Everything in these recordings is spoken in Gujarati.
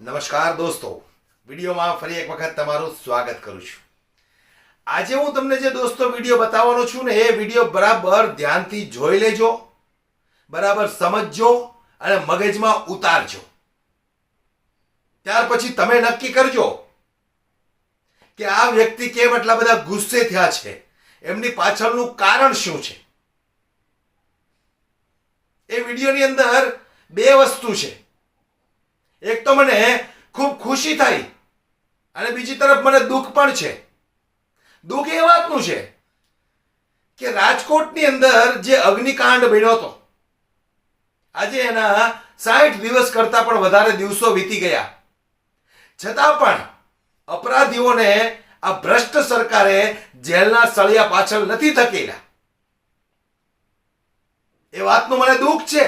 નમસ્કાર દોસ્તો, વિડીયોમાં ફરી એક વખત તમારું સ્વાગત કરું છું. આજે હું તમને જે દોસ્તો વિડીયો બતાવવાનો છું ને, એ વિડીયો બરાબર ધ્યાનથી જોઈ લેજો, બરાબર સમજજો અને મગજમાં ઉતારજો. ત્યાર પછી તમે નક્કી કરજો કે આ વ્યક્તિ કેમ એટલા બધા ગુસ્સે થયા છે, એમની પાછળનું કારણ શું છે. એ વિડીયોની અંદર બે વસ્તુ છે. એક તો મને ખૂબ ખુશી થઈ અને બીજી તરફ મને દુઃખ પણ છે. દુઃખ એ વાતનું છે કે રાજકોટની અંદર જે અગ્નિકાંડ બન્યો હતો, આજે એના 60 દિવસ કરતા પણ વધારે દિવસો વીતી ગયા, છતાં પણ અપરાધીઓને આ ભ્રષ્ટ સરકારે જેલના સળિયા પાછળ નથી ધકેલા. એ વાતનું મને દુઃખ છે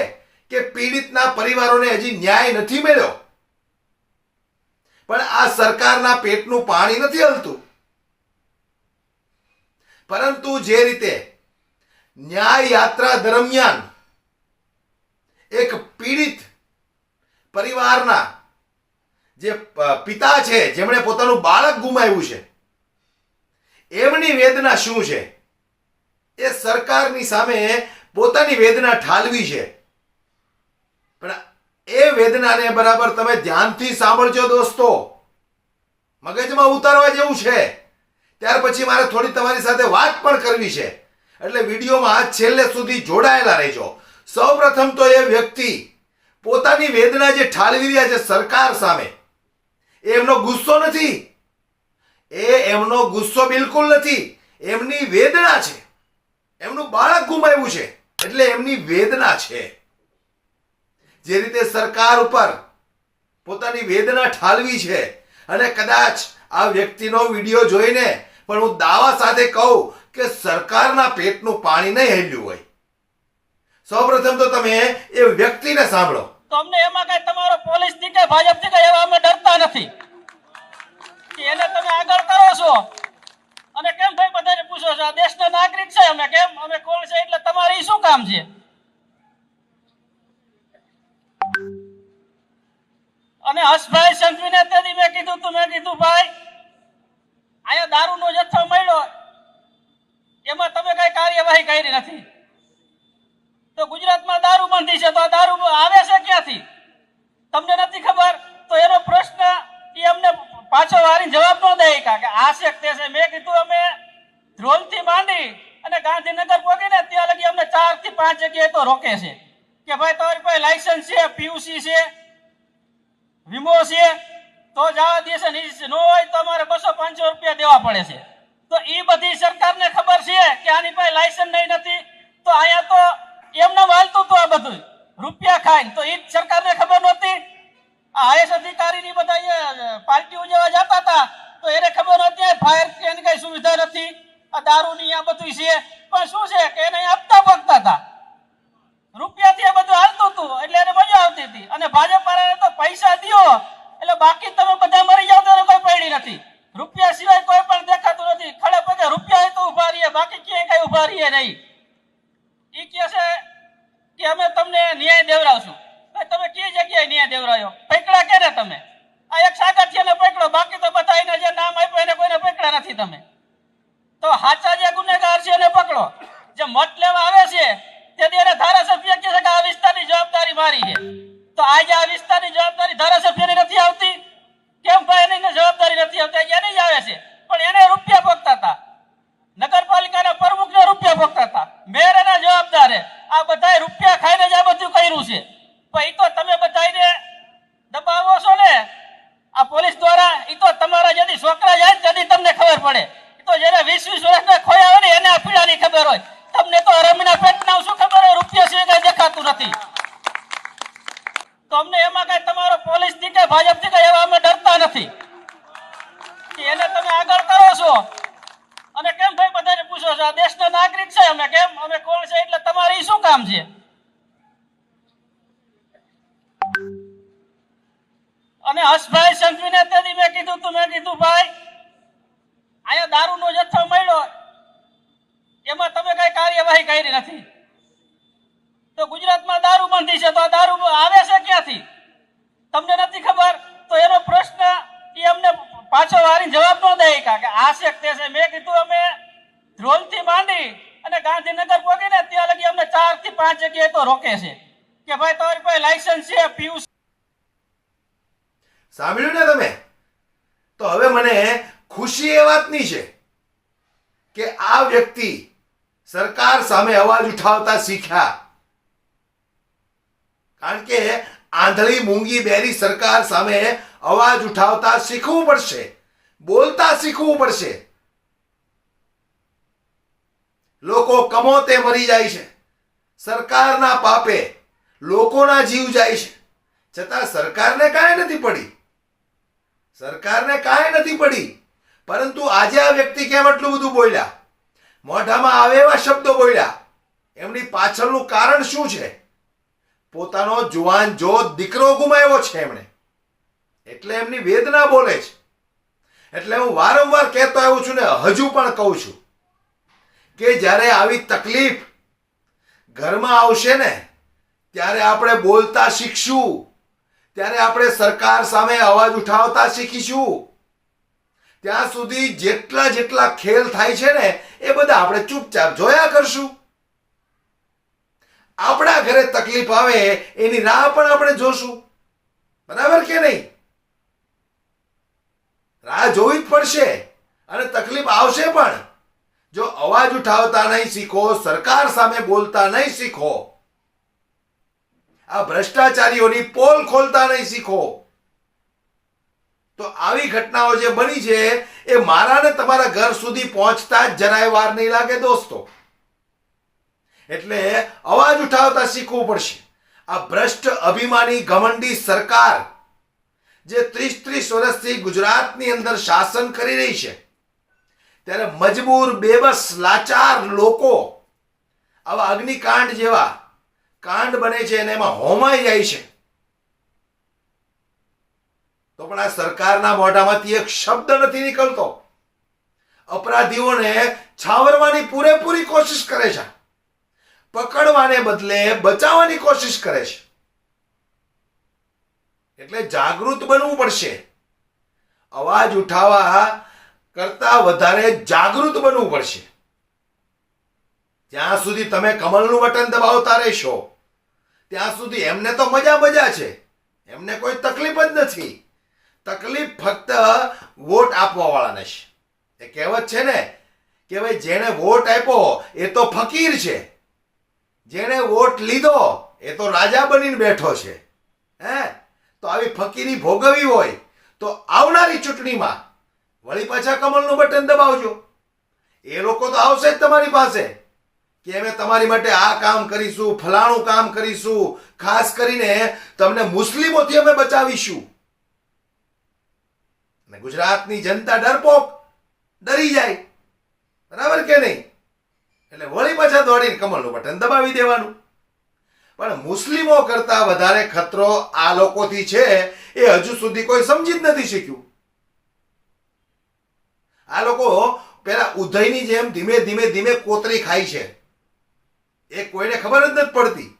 કે પીડિતના પરિવારોને હજી ન્યાય નથી મળ્યો. પણ આ સરકારના પેટનું પાણી નથી હલતું. પરંતુ જે રીતે ન્યાય યાત્રા દરમિયાન એક પીડિત પરિવારના જે પિતા છે, જેમણે પોતાનું બાળક ગુમાવ્યું છે, એમની વેદના શું છે, એ સરકારની સામે પોતાની વેદના ઠાલવી છે. પણ એ વેદનાને બરાબર તમે ધ્યાનથી સાંભળજો દોસ્તો, મગજમાં ઉતારવા જેવું છે. ત્યાર પછી મારે થોડી તમારી સાથે વાત પણ કરવી છે, એટલે વિડીયોમાં છેલ્લે સુધી જોડાયેલા રહેજો. સૌપ્રથમ તો એ વ્યક્તિ પોતાની વેદના જે ઠાલવી રહ્યા છે સરકાર સામે, એમનો ગુસ્સો નથી, એમનો ગુસ્સો બિલકુલ નથી, એમની વેદના છે. એમનું બાળક ગુમાવ્યું છે એટલે એમની વેદના છે. જે રીતે સરકાર ઉપર પોતાની વેદના ઠાલવી છે, અને કદાચ આ વ્યક્તિનો વિડીયો જોઈને પણ હું દાવા સાથે કહું કે સરકારના પેટનું પાણી નહીં હલ્યું હોય. સૌપ્રથમ તો તમે એ વ્યક્તિને સાંભળો. તમને એમાં કઈ તમારો પોલીસ થી કે ભાજપ થી કઈ એવા અમે ડરતા નથી કે એને તમે આગળ કરો છો. અને કેમ ભાઈ બધાને પૂછો છો, આ દેશના નાગરિક છે અમે, કેમ અમે કોણ છે એટલે તમારે શું કામ છે? અને હર્ષભાઈ સંઘવીને તેથી મેં કીધું ભાઈ અહીંયા દારૂનો જથ્થો મળ્યો, એમાં તમે કઈ કાર્યવાહી કરી નથી. તો ગુજરાતમાં દારૂબંધી છે, તો આ દારૂ આવે છે ક્યાંથી તમને નથી ખબર? તો એનો પ્રશ્ન એ અમને પાછો વારી જવાબ ન દે કે આ છે તે છે. મેં કીધું અમે ધ્રોલથી માંડી અને ગાંધીનગર પહોંચીને ત્યાં લગી અમને 4 થી 5 જગ્યાએ તો રોકે છે કે ભાઈ તમારી પાસે લાયસન્સ છે, પીયુસી છે, વીમો છે તો જવા દેશે, ન હોય તો અમારે 200-500 રૂપિયા દેવા પડે છે. તો એ બધી સરકારને ખબર છે કે આની પાસે લાયસન્સ નહીં નથી, તો અહીંયા તો એમને હાલતું હતું આ બધું રૂપિયા ખાઈને. તો એ સરકારને ખબર નહોતી? આ આઈએસ અધિકારીની બધા પાર્ટી ઉજવવા જતા હતા તો એને ખબર નહોતી ફાયર ની કઈ સુવિધા નથી, આ દારૂની આ બધું છે. પણ શું છે કે એને આપતા પગતા હતા, રૂપિયાથી આ બધું હાલતું હતું એટલે એને મજા આવતી હતી. અને ભાજપ વાળાને તો પૈસા દ્યો એટલે બાકી તમે બધા મરી જાવ તો કોઈ પડી નથી. રૂપિયા સિવાય કોઈ પણ દેખાતું નથી. ખડે પગે રૂપિયા તો ઉભા રહીએ, બાકી ક્યાંય કઈ ઉભા રહીએ નહીં. એ કહે છે કે અમે તમને ન્યાય દેવડાવશું. તમે કઈ જગ્યાએ ન્યાય દેવડાવ્યો? પકડા કેને તમે? આ એક સાગઠિયાને પકડો, બાકી તો બધા એને જે નામ આપ્યું એને કોઈને પકડા નથી તમે. તો સાચા જે ગુનેગાર છે એને પકડો. જે મત લેવા આવે છે તેથી એને ધારાસભ્ય કહે છે કે આ વિસ્તારની જવાબદારી મારી છે. તો આજે આ વિસ્તારની જવાબદારી ધારાસભ્યની નથી આવતી? કેમ ભાઈ એની જવાબદારી નથી આવતી? એની જ આવે છે, પણ એને રૂપિયા પકતા હતા. નગરપાલિકાના પ્રમુખને રૂપિયા પકતા હતા, મેયર એના જવાબદાર. આ બધા રૂપિયા ખાઈને જ આ બધું કર્યું છે. પણ એ તો તમે બધાને દબાવો છો ને આ પોલીસ દ્વારા. એ તો તમારા જેથી છોકરા જાય તેથી તમને ખબર પડે. એ તો જેને 20-20 વર્ષના ખોયા હોય ને એને આ પીડાની ખબર હોય. તમને તો રમીના પેટના શું ખબર હોય? રૂપિયા સિવાય કઈ દેખાતું નથી. તો અમને એમાં કઈ તમારો પોલીસ થી કે ભાજપ થી કઈ એવા અમે ડરતા નથી કે એને તમે આગળ કરો છો. અને કેમ ભાઈ બધાને પૂછો છો, આ દેશના નાગરિક છે અમે, કેમ અમે કોણ છે એટલે તમારે શું કામ છે? અને હર્ષભાઈ સંઘવીને તેથી મેં કીધું ભાઈ અહીંયા દારૂનો જથ્થો મળ્યો, એમાં તમે કઈ કાર્યવાહી કરી નથી. તો ગુજરાતમાં દારૂબંધી છે, તો આ દારૂ આવે છે ક્યાંથી તમને નથી ખબર? તો એનો પ્રશ્ન એ અમને પાછો વારી જવાબ ન દે કે આ છે તે છે. મેં કીધું અમે ધ્રોલથી માંડી અને ગાંધીનગર પહોંચીને ત્યાં લગી અમને 4 થી 5 જગ્યાએ તો રોકે છે કે ભાઈ તમારી પાસે લાયસન્સ છે, પીયુ સાંભળ્યું ને તમે? તો હવે મને ખુશી એ વાતની છે કે આ વ્યક્તિ સરકાર સામે અવાજ ઉઠાવતા શીખ્યા. કારણ કે આંધળી મૂંગી બેરી સરકાર સામે અવાજ ઉઠાવતા શીખવું પડશે, બોલતા શીખવું પડશે. લોકો કમોતે મરી જાય છે, સરકારના પાપે લોકોના જીવ જાય છે, છતાં સરકારને કાંઈ નથી પડી, સરકારને કાંઈ નથી પડી. પરંતુ આજે આ વ્યક્તિ કેમ એટલું બધું બોલ્યા, મોઢામાં આવે એવા શબ્દો બોલ્યા? એમની પાછળનું કારણ શું છે? પોતાનો જુવાન જોત દીકરો ગુમાવ્યો છે એમણે, એટલે એમની વેદના બોલે છે. એટલે હું વારંવાર કહેતો આવ્યો છું ને હજુ પણ કહું છું કે જ્યારે આવી તકલીફ ઘરમાં આવશે ને ત્યારે આપણે બોલતા શીખશું, ત્યારે આપણે સરકાર સામે અવાજ ઉઠાવતા શીખીશું. ત્યાં સુધી જેટલા જેટલા ખેલ થાય છે ને એ બધા આપણે ચૂપચાપ જોયા કરશું. આપણા ઘરે તકલીફ આવે એની રાહ પણ આપણે જોશું, બરાબર કે નહીં? રાહ જોવી જ પડશે અને તકલીફ આવશે પણ. જો અવાજ ઉઠાવતા નહીં શીખો, સરકાર સામે બોલતા નહીં શીખો, આ ભ્રષ્ટાચારીઓની પોલ ખોલતા નહીં શીખો, તો આવી ઘટનાઓ જે બની છે એ મારા ને તમારા ઘર સુધી પહોંચતા જ જરાય વાર નહીં લાગે દોસ્તો. એટલે અવાજ ઉઠાવતા શીખવું પડશે. આ ભ્રષ્ટ અભિમાની ઘમંડી સરકાર જે 30 વર્ષથી ગુજરાતની અંદર શાસન કરી રહી છે, ત્યારે મજબૂર, બેબસ, લાચાર લોકો આવા અગ્નિકાંડ જેવા કાંડ બને છે અને એમાં હોમાઈ જાય છે. તો પણ આ સરકારના મોઢામાંથી એક શબ્દ નથી નીકળતો. અપરાધીઓને છાવરવાની પૂરેપૂરી કોશિશ કરે છે, પકડવાને બદલે બચાવવાની કોશિશ કરે છે. એટલે જાગૃત બનવું પડશે. અવાજ ઉઠાવવા કરતા વધારે જાગૃત બનવું પડશે. જ્યાં સુધી તમે કમળનું બટન દબાવતા રહેશો ત્યાં સુધી એમને તો મજા છે, એમને કોઈ તકલીફ જ નથી. તકલીફ ફક્ત વોટ આપવા વાળાને છે. એ કહેવત છે ને કે ભાઈ જેણે વોટ આપ્યો એ તો ફકીર છે, જેણે વોટ લીધો એ તો રાજા બનીને બેઠો છે. તો આવી ફકીરી ભોગવવી હોય તો આવનારી ચૂંટણીમાં વળી પાછા કમળનું બટન દબાવજો. એ લોકો તો આવશે જ તમારી પાસે કે અમે તમારી માટે આ કામ કરીશું, ફલાણું કામ કરીશું, ખાસ કરીને તમને મુસ્લિમોથી અમે બચાવીશું. અને ગુજરાતની જનતા ડરપોક, ડરી જાય, બરાબર કે નહીં? એટલે વળી પાછા દોડીને કમળનું બટન દબાવી દેવાનું. પણ મુસ્લિમો કરતા વધારે ખતરો આ લોકોથી છે એ હજુ સુધી કોઈ સમજી જ નથી શીખ્યું. આ લોકો પેલા ઉધઈની જેમ ધીમે ધીમે કોતરી ખાય છે. એ કોઈને ખબર જ નથી પડતી.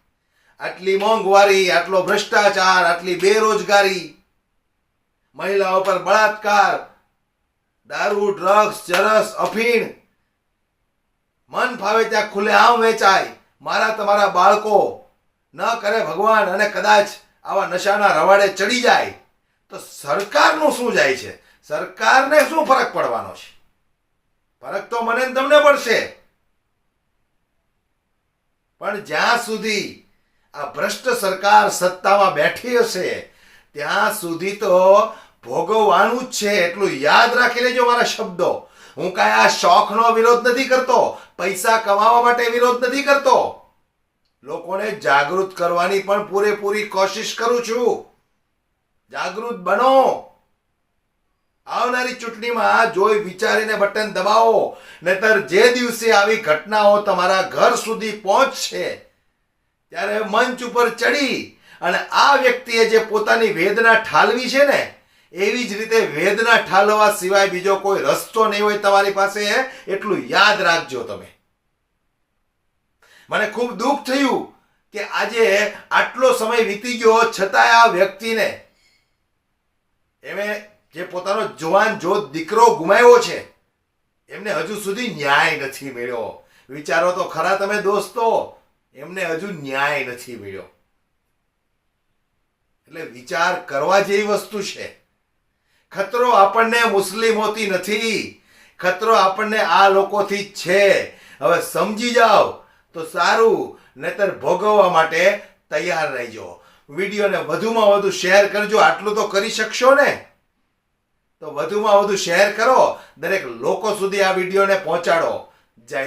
આટલી મોંઘવારી, આટલો ભ્રષ્ટાચાર, આટલી બેરોજગારી, મહિલાઓ પર બળાત્કાર, દારૂ, ડ્રગ્સ, ચરસ, અફીણ મન ફાવે ત્યાં ખુલ્લેઆમ વેચાય. મારા તમારા બાળકો ન કરે ભગવાન અને કદાચ આવા નશાના રવાડે ચડી જાય તો સરકારનું શું જાય છે? સરકારને શું ફરક પડવાનો છે? ફરક તો મને તમને પડશે. પણ જ્યાં સુધી આ ભ્રષ્ટ સરકાર સત્તામાં બેઠી હશે ત્યાં સુધી તો ભોગવવાનું જ છે. એટલું યાદ રાખી લેજો મારા શબ્દો. હું કાંઈ આ શોખનો વિરોધ નથી કરતો, પૈસા કમાવા માટે વિરોધ નથી કરતો. લોકોને જાગૃત કરવાની પણ પૂરેપૂરી કોશિશ કરું છું. જાગૃત બનો. આવનારી ચૂંટણીમાં જોઈ વિચારીને બટન દબાવો, નહીતર જે દિવસે આવી ઘટનાઓ તમારા ઘર સુધી પહોંચશે ત્યારે મંચ ઉપર ચડી અને આ વ્યક્તિએ જે પોતાની વેદના ઠાલવી છે ને એવી જ રીતે વેદના ઠાલવા સિવાય બીજો કોઈ રસ્તો નહીં હોય તમારી પાસે. એટલું યાદ રાખજો તમે. મને ખૂબ દુઃખ થયું કે આજે આટલો સમય વીતી ગયો છતાંય આ વ્યક્તિને એમે જે પોતાનો જવાન જોત દીકરો ગુમાવ્યો છે એમને હજુ સુધી ન્યાય નથી મળ્યો. વિચારો તો ખરા તમે દોસ્તો, એમને હજુ ન્યાય નથી મળ્યો. એટલે વિચાર કરવા જેવી વસ્તુ છે. ખતરો આપણને મુસ્લિમોથી નથી, ખતરો આપણને આ લોકોથી જ છે. હવે સમજી જાઓ તો સારું, નહીતર ભોગવવા માટે તૈયાર રહેજો. વિડીયોને વધુમાં વધુ શેર કરજો. આટલું તો કરી શકશો ને? તો વધુમાં વધુ શેર કરો, દરેક લોકો સુધી આ વિડીયોને પહોંચાડો. જય